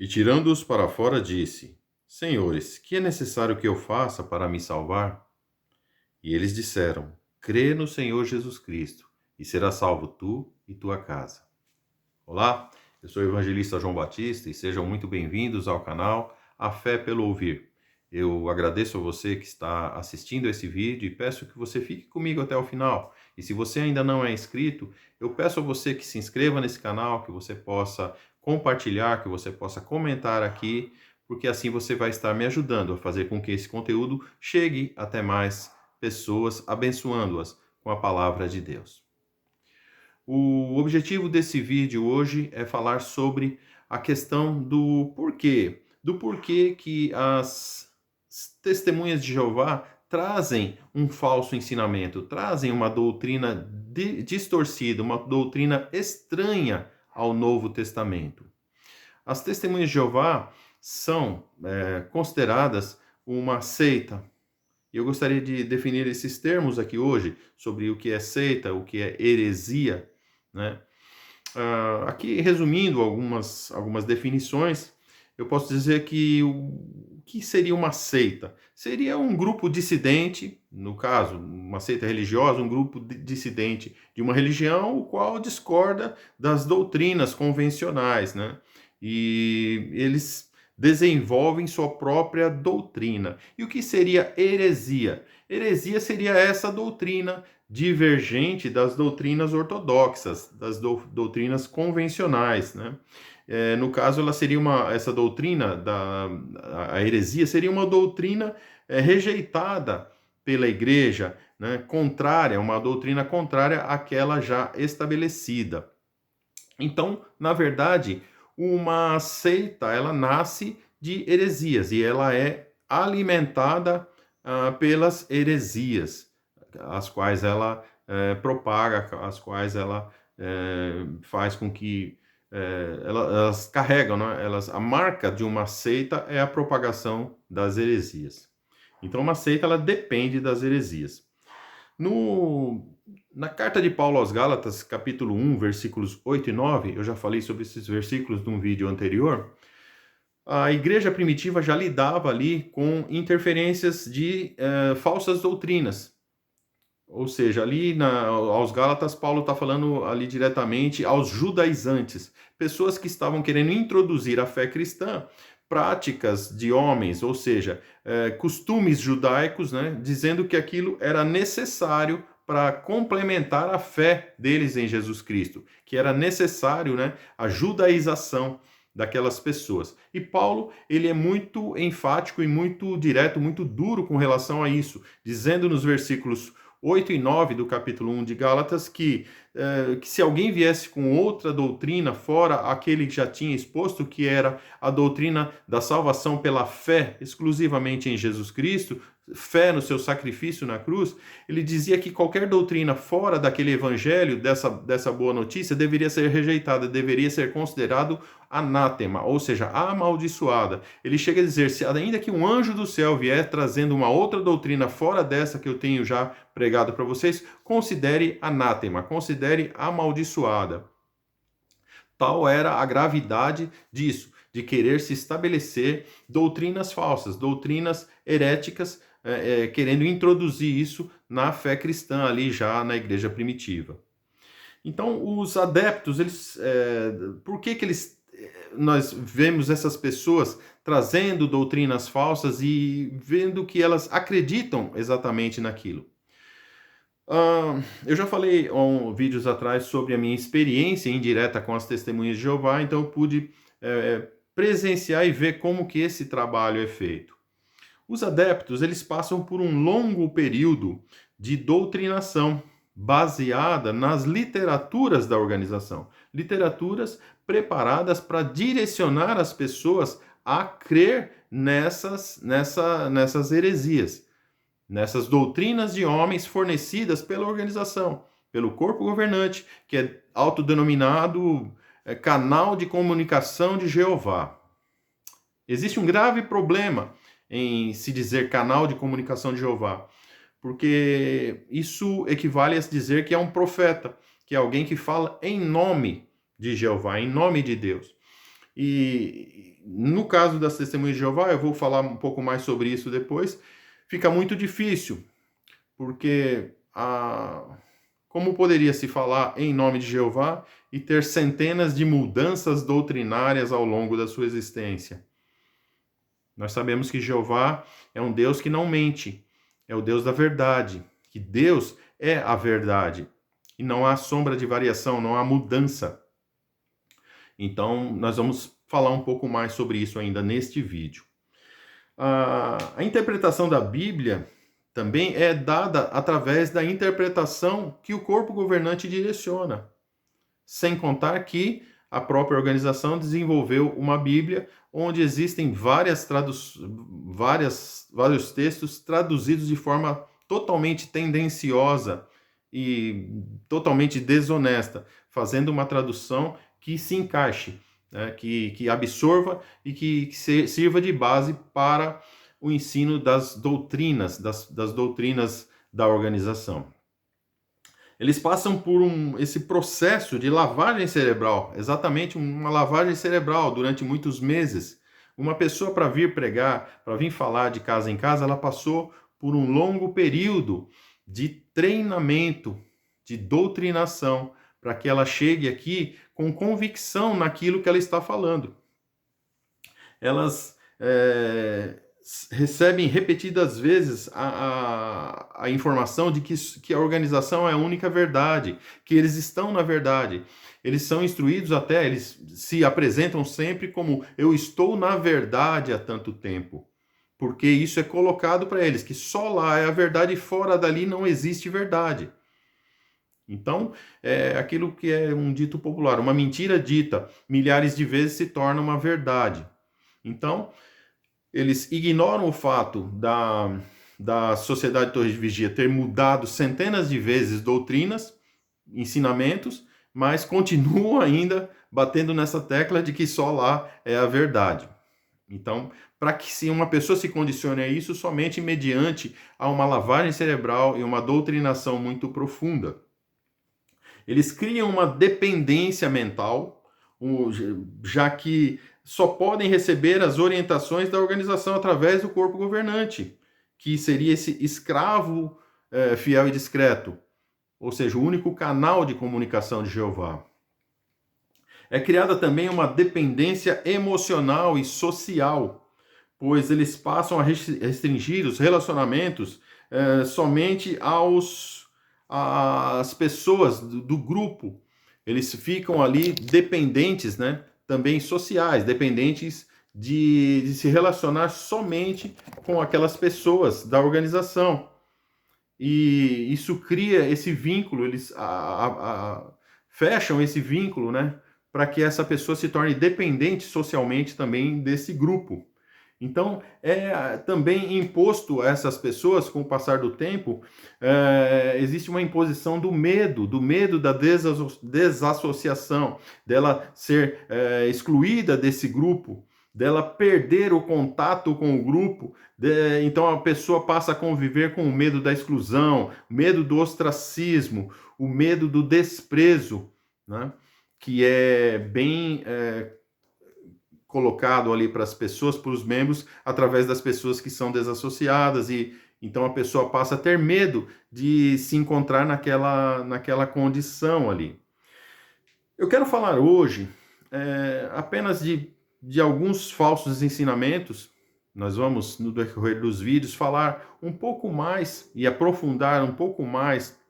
E tirando-os para fora, disse: Senhores, que é necessário que eu faça para me salvar? E eles disseram: Crê no Senhor Jesus Cristo, e serás salvo tu e tua casa. Olá, eu sou o evangelista João Batista e sejam muito bem-vindos ao canal A Fé pelo Ouvir. Eu agradeço a você que está assistindo esse vídeo e peço que você fique comigo até o final. E se você ainda não é inscrito, eu peço a você que se inscreva nesse canal, que você possa compartilhar, que você possa comentar aqui, porque assim você vai estar me ajudando a fazer com que esse conteúdo chegue até mais pessoas, abençoando-as com a palavra de Deus. O objetivo desse vídeo hoje é falar sobre a questão do porquê que as testemunhas de Jeová trazem um falso ensinamento, trazem uma doutrina distorcida, uma doutrina estranha ao Novo Testamento. As testemunhas de Jeová são consideradas uma seita. Eu gostaria de definir esses termos aqui hoje, sobre o que é seita, o que é heresia, né? Aqui, resumindo algumas definições, eu posso dizer que o que seria uma seita? Seria um grupo dissidente, no caso, uma seita religiosa, um grupo dissidente de uma religião, o qual discorda das doutrinas convencionais, né? E eles desenvolvem sua própria doutrina. E o que seria heresia? Heresia seria essa doutrina divergente das doutrinas ortodoxas, das doutrinas convencionais, né? No caso, ela seria essa doutrina a heresia seria uma doutrina rejeitada pela igreja, né? Contrária, uma doutrina contrária àquela já estabelecida. Então, na verdade, uma seita, ela nasce de heresias e ela é alimentada pelas heresias, as quais ela propaga, as quais ela faz com que elas carregam, né? A marca de uma seita é a propagação das heresias. Então, uma seita, ela depende das heresias. Na carta de Paulo aos Gálatas, capítulo 1, versículos 8 e 9, eu já falei sobre esses versículos num vídeo anterior. A igreja primitiva já lidava ali com interferências de falsas doutrinas. Ou seja, aos Gálatas, Paulo está falando ali diretamente aos judaizantes, pessoas que estavam querendo introduzir a fé cristã, práticas de homens, ou seja, costumes judaicos, né, dizendo que aquilo era necessário para complementar a fé deles em Jesus Cristo, que era necessário, né, a judaização daquelas pessoas. E Paulo, ele é muito enfático e muito direto, muito duro com relação a isso, dizendo nos versículos 8 e 9 do capítulo 1 de Gálatas que se alguém viesse com outra doutrina fora aquele que já tinha exposto, que era a doutrina da salvação pela fé exclusivamente em Jesus Cristo, fé no seu sacrifício na cruz, ele dizia que qualquer doutrina fora daquele evangelho, dessa boa notícia, deveria ser rejeitada, deveria ser considerado anátema, ou seja, amaldiçoada. Ele chega a dizer, se ainda que um anjo do céu vier trazendo uma outra doutrina fora dessa que eu tenho já pregado para vocês, considere anátema, considere amaldiçoada. Tal era a gravidade disso, de querer se estabelecer doutrinas falsas, doutrinas heréticas, querendo introduzir isso na fé cristã ali já na igreja primitiva. Então, os adeptos, por que nós vemos essas pessoas trazendo doutrinas falsas e vendo que elas acreditam exatamente naquilo? Eu já falei vídeos atrás sobre a minha experiência indireta com as testemunhas de Jeová, então eu pude presenciar e ver como que esse trabalho é feito. Os adeptos, eles passam por um longo período de doutrinação baseada nas literaturas da organização. Literaturas preparadas para direcionar as pessoas a crer nessas heresias, nessas doutrinas de homens fornecidas pela organização, pelo corpo governante, que é autodenominado Canal de Comunicação de Jeová. Existe um grave problema em se dizer canal de comunicação de Jeová, porque isso equivale a dizer que é um profeta, que é alguém que fala em nome de Jeová, em nome de Deus. E no caso das Testemunhas de Jeová, eu vou falar um pouco mais sobre isso depois, fica muito difícil, porque como poderia se falar em nome de Jeová e ter centenas de mudanças doutrinárias ao longo da sua existência? Nós sabemos que Jeová é um Deus que não mente, é o Deus da verdade, que Deus é a verdade, e não há sombra de variação, não há mudança. Então, nós vamos falar um pouco mais sobre isso ainda neste vídeo. A interpretação da Bíblia também é dada através da interpretação que o corpo governante direciona, sem contar que a própria organização desenvolveu uma Bíblia onde existem vários textos traduzidos de forma totalmente tendenciosa e totalmente desonesta, fazendo uma tradução que se encaixe, né, que absorva e que sirva de base para o ensino das doutrinas, das doutrinas da organização. Eles passam por esse processo de lavagem cerebral, exatamente uma lavagem cerebral durante muitos meses. Uma pessoa, para vir pregar, para vir falar de casa em casa, ela passou por um longo período de treinamento, de doutrinação, para que ela chegue aqui com convicção naquilo que ela está falando. Elas recebem repetidas vezes a informação de que a organização é a única verdade, que eles estão na verdade. Eles são instruídos até, eles se apresentam sempre como eu estou na verdade há tanto tempo, porque isso é colocado para eles, que só lá é a verdade e fora dali não existe verdade. Então, é aquilo que é um dito popular, uma mentira dita milhares de vezes se torna uma verdade. Então, eles ignoram o fato da Sociedade Torre de Vigia ter mudado centenas de vezes doutrinas, ensinamentos, mas continuam ainda batendo nessa tecla de que só lá é a verdade. Então, para que se uma pessoa se condicione a isso, somente mediante a uma lavagem cerebral e uma doutrinação muito profunda. Eles criam uma dependência mental, já que só podem receber as orientações da organização através do corpo governante, que seria esse escravo fiel e discreto, ou seja, o único canal de comunicação de Jeová. É criada também uma dependência emocional e social, pois eles passam a restringir os relacionamentos somente às pessoas do grupo. Eles ficam ali dependentes, né? Também sociais, dependentes de se relacionar somente com aquelas pessoas da organização. E isso cria esse vínculo, eles fecham esse vínculo, né? Para que essa pessoa se torne dependente socialmente também desse grupo. Então, é também imposto a essas pessoas, com o passar do tempo, existe uma imposição do medo da desassociação, dela ser excluída desse grupo, dela perder o contato com o grupo. Então, a pessoa passa a conviver com o medo da exclusão, medo do ostracismo, o medo do desprezo, né? Que é bem colocado ali para as pessoas, para os membros, através das pessoas que são desassociadas, e então a pessoa passa a ter medo de se encontrar naquela condição ali. Eu quero falar hoje apenas de alguns falsos ensinamentos. Nós vamos, no decorrer dos vídeos, falar um pouco mais e aprofundar um pouco mais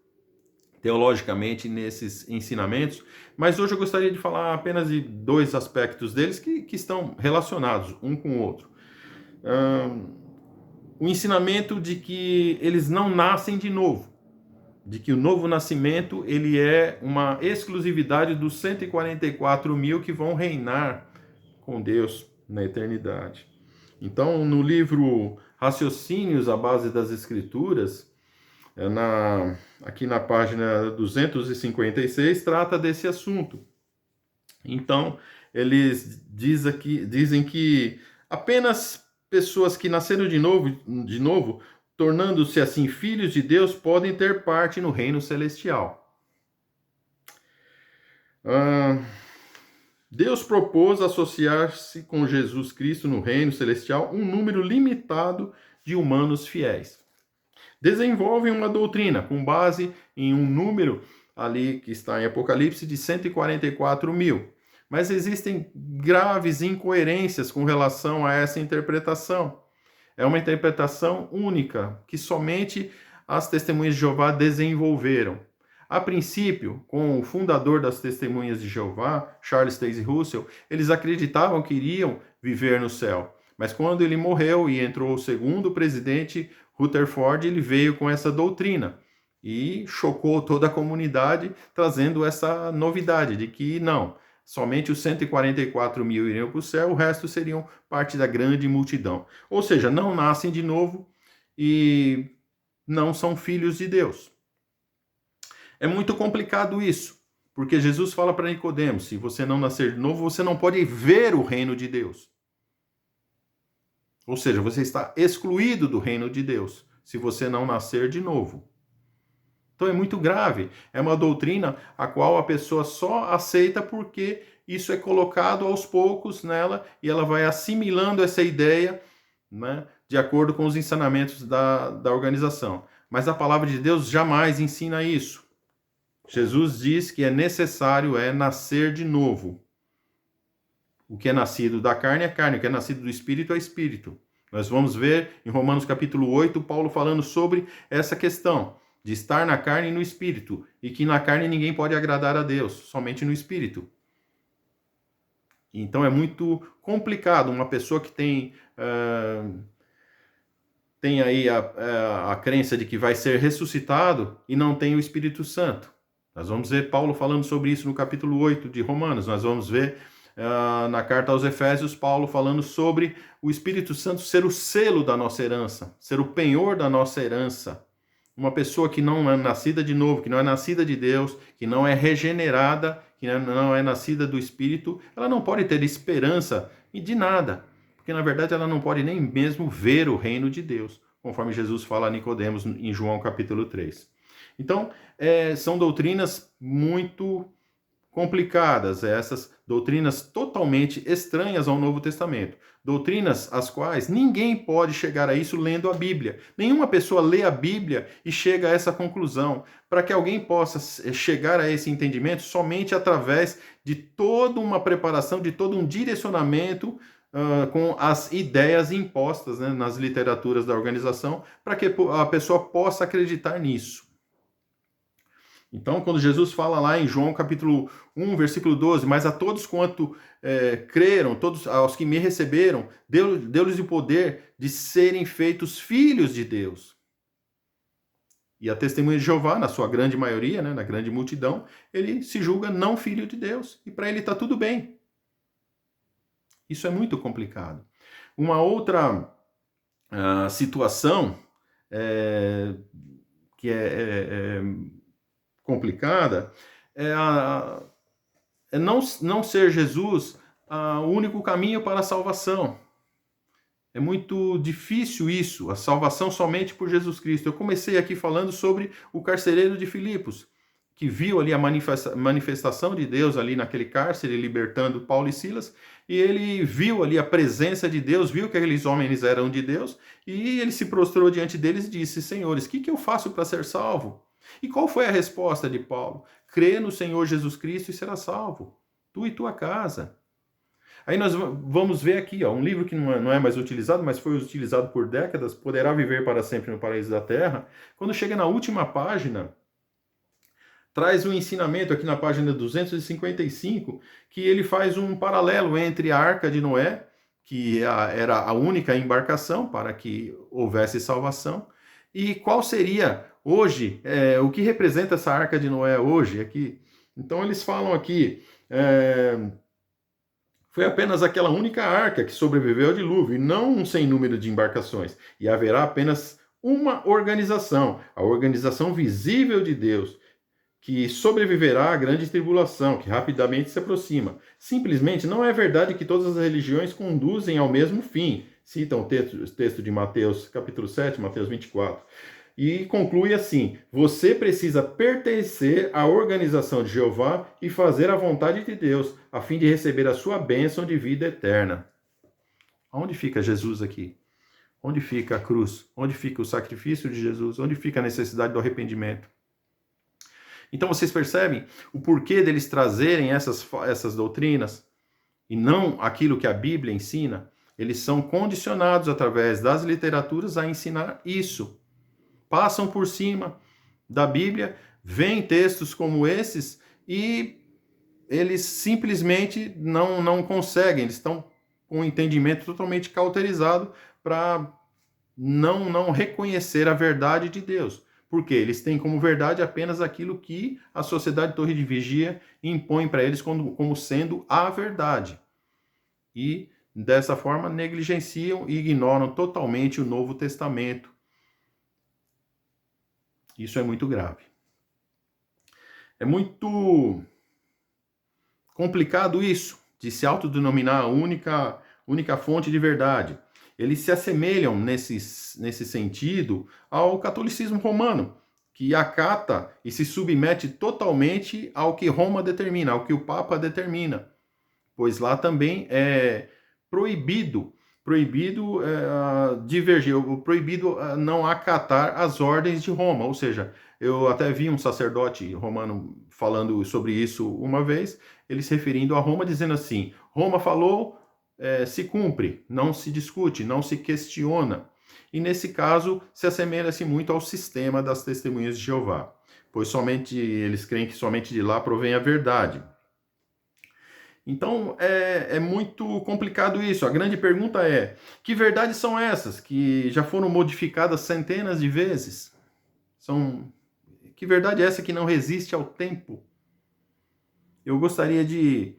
teologicamente nesses ensinamentos, mas hoje eu gostaria de falar apenas de dois aspectos deles que estão relacionados um com o outro. O ensinamento de que eles não nascem de novo, de que o novo nascimento ele é uma exclusividade dos 144 mil que vão reinar com Deus na eternidade. Então, no livro Raciocínios à Base das Escrituras, aqui na página 256, trata desse assunto. Então, eles dizem que apenas pessoas que nasceram de novo, tornando-se assim filhos de Deus, podem ter parte no reino celestial. Deus propôs associar-se com Jesus Cristo no reino celestial um número limitado de humanos fiéis. Desenvolvem uma doutrina com base em um número ali que está em Apocalipse de 144 mil. Mas existem graves incoerências com relação a essa interpretação. É uma interpretação única que somente as Testemunhas de Jeová desenvolveram. A princípio, com o fundador das Testemunhas de Jeová, Charles Taze Russell, eles acreditavam que iriam viver no céu. Mas quando ele morreu e entrou o segundo presidente, Rutherford, ele veio com essa doutrina e chocou toda a comunidade, trazendo essa novidade de que não, somente os 144 mil iriam para o céu, o resto seriam parte da grande multidão. Ou seja, não nascem de novo e não são filhos de Deus. É muito complicado isso, porque Jesus fala para Nicodemos, se você não nascer de novo, você não pode ver o reino de Deus. Ou seja, você está excluído do reino de Deus, se você não nascer de novo. Então é muito grave. É uma doutrina a qual a pessoa só aceita porque isso é colocado aos poucos nela e ela vai assimilando essa ideia, né, de acordo com os ensinamentos da organização. Mas a palavra de Deus jamais ensina isso. Jesus diz que é necessário nascer de novo. O que é nascido da carne é carne, o que é nascido do espírito é espírito. Nós vamos ver em Romanos capítulo 8, Paulo falando sobre essa questão de estar na carne e no espírito, e que na carne ninguém pode agradar a Deus, somente no espírito. Então é muito complicado uma pessoa que tem aí a crença de que vai ser ressuscitado e não tem o Espírito Santo. Nós vamos ver Paulo falando sobre isso no capítulo 8 de Romanos, nós vamos ver na carta aos Efésios, Paulo falando sobre o Espírito Santo ser o selo da nossa herança, ser o penhor da nossa herança. Uma pessoa que não é nascida de novo, que não é nascida de Deus, que não é regenerada, que não é nascida do Espírito, ela não pode ter esperança de nada, porque na verdade ela não pode nem mesmo ver o reino de Deus, conforme Jesus fala a Nicodemos em João capítulo 3. Então, são doutrinas muito complicadas, essas doutrinas totalmente estranhas ao Novo Testamento. Doutrinas as quais ninguém pode chegar a isso lendo a Bíblia. Nenhuma pessoa lê a Bíblia e chega a essa conclusão. Para que alguém possa chegar a esse entendimento, somente através de toda uma preparação, de todo um direcionamento com as ideias impostas, né, nas literaturas da organização, para que a pessoa possa acreditar nisso. Então, quando Jesus fala lá em João capítulo 1, versículo 12, mas a todos quanto creram, todos aos que me receberam, deu-lhes o poder de serem feitos filhos de Deus. E a Testemunha de Jeová, na sua grande maioria, né, na grande multidão, ele se julga não filho de Deus. E para ele está tudo bem. Isso é muito complicado. Uma outra situação que complicada é não ser Jesus o único caminho para a salvação. É muito difícil isso, a salvação somente por Jesus Cristo. Eu comecei aqui falando sobre o carcereiro de Filipos, que viu ali a manifestação de Deus ali naquele cárcere, libertando Paulo e Silas, e ele viu ali a presença de Deus, viu que aqueles homens eram de Deus, e ele se prostrou diante deles e disse: Senhores, o que eu faço para ser salvo? E qual foi a resposta de Paulo? Crê no Senhor Jesus Cristo e será salvo, tu e tua casa. Aí nós vamos ver aqui, um livro que não é mais utilizado, mas foi utilizado por décadas, Poderá Viver para Sempre no Paraíso da Terra. Quando chega na última página, traz um ensinamento aqui na página 255, que ele faz um paralelo entre a Arca de Noé, que era a única embarcação para que houvesse salvação, e qual seria hoje, o que representa essa Arca de Noé hoje aqui. Então eles falam aqui, foi apenas aquela única arca que sobreviveu ao dilúvio, e não um sem número de embarcações, e haverá apenas uma organização, a organização visível de Deus, que sobreviverá à grande tribulação, que rapidamente se aproxima. Simplesmente não é verdade que todas as religiões conduzem ao mesmo fim. Cita o texto de Mateus, capítulo 7, Mateus 24. E conclui assim: você precisa pertencer à organização de Jeová e fazer a vontade de Deus, a fim de receber a sua bênção de vida eterna. Onde fica Jesus aqui? Onde fica a cruz? Onde fica o sacrifício de Jesus? Onde fica a necessidade do arrependimento? Então vocês percebem o porquê deles trazerem essas doutrinas e não aquilo que a Bíblia ensina? Eles são condicionados através das literaturas a ensinar isso. Passam por cima da Bíblia, veem textos como esses e eles simplesmente não conseguem, eles estão com um entendimento totalmente cauterizado para não reconhecer a verdade de Deus. Porque eles têm como verdade apenas aquilo que a Sociedade Torre de Vigia impõe para eles como sendo a verdade. E, dessa forma, negligenciam e ignoram totalmente o Novo Testamento. Isso é muito grave. É muito complicado isso, de se autodenominar a única fonte de verdade. Eles se assemelham nesse sentido ao catolicismo romano, que acata e se submete totalmente ao que Roma determina, ao que o Papa determina, pois lá também é proibido divergir, proibido não acatar as ordens de Roma, ou seja, eu até vi um sacerdote romano falando sobre isso uma vez, ele se referindo a Roma, dizendo assim: Roma falou, se cumpre, não se discute, não se questiona. E nesse caso, se assemelha-se muito ao sistema das testemunhas de Jeová, pois somente eles creem que somente de lá provém a verdade. Então, é muito complicado isso. A grande pergunta é: que verdades são essas que já foram modificadas centenas de vezes? Que verdade é essa que não resiste ao tempo? Eu gostaria de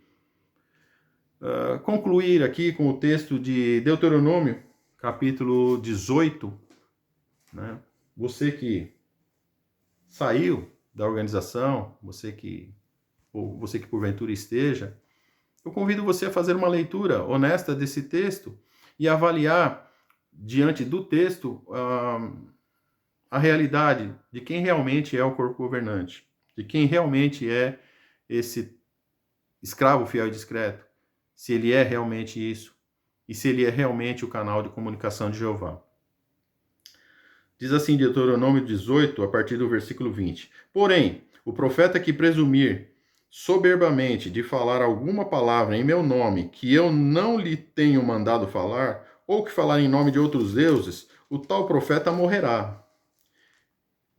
concluir aqui com o texto de Deuteronômio, capítulo 18. Né? Você que saiu da organização, você que porventura esteja, eu convido você a fazer uma leitura honesta desse texto e avaliar, diante do texto, a realidade de quem realmente é o corpo governante, de quem realmente é esse escravo fiel e discreto, se ele é realmente isso, e se ele é realmente o canal de comunicação de Jeová. Diz assim, Deuteronômio 18, a partir do versículo 20. Porém, o profeta que presumir soberbamente de falar alguma palavra em meu nome que eu não lhe tenho mandado falar, ou que falar em nome de outros deuses, o tal profeta morrerá.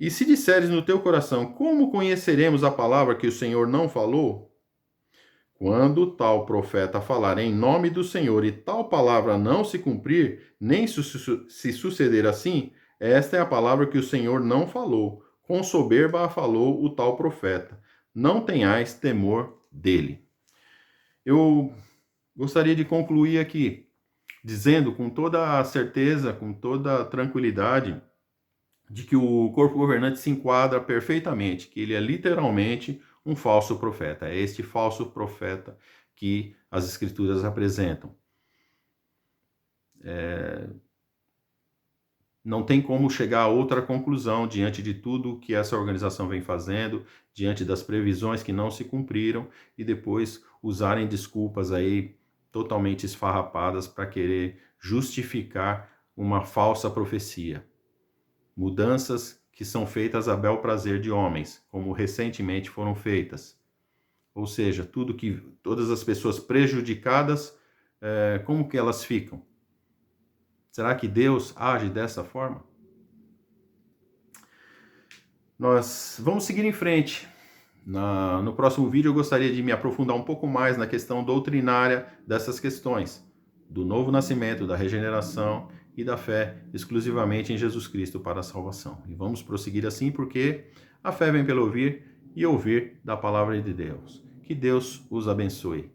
E se disseres no teu coração: como conheceremos a palavra que o Senhor não falou? Quando tal profeta falar em nome do Senhor e tal palavra não se cumprir, nem se suceder assim, esta é a palavra que o Senhor não falou. Com soberba a falou o tal profeta. Não tenhais temor dele. Eu gostaria de concluir aqui, dizendo com toda a certeza, com toda a tranquilidade, de que o corpo governante se enquadra perfeitamente, que ele é literalmente um falso profeta. É este falso profeta que as Escrituras apresentam. Não tem como chegar a outra conclusão diante de tudo que essa organização vem fazendo, diante das previsões que não se cumpriram e depois usarem desculpas aí totalmente esfarrapadas para querer justificar uma falsa profecia. Mudanças que são feitas a bel prazer de homens, como recentemente foram feitas. Ou seja, todas as pessoas prejudicadas, como que elas ficam? Será que Deus age dessa forma? Nós vamos seguir em frente. No próximo vídeo eu gostaria de me aprofundar um pouco mais na questão doutrinária dessas questões, do novo nascimento, da regeneração e da fé exclusivamente em Jesus Cristo para a salvação. E vamos prosseguir assim porque a fé vem pelo ouvir e ouvir da palavra de Deus. Que Deus os abençoe.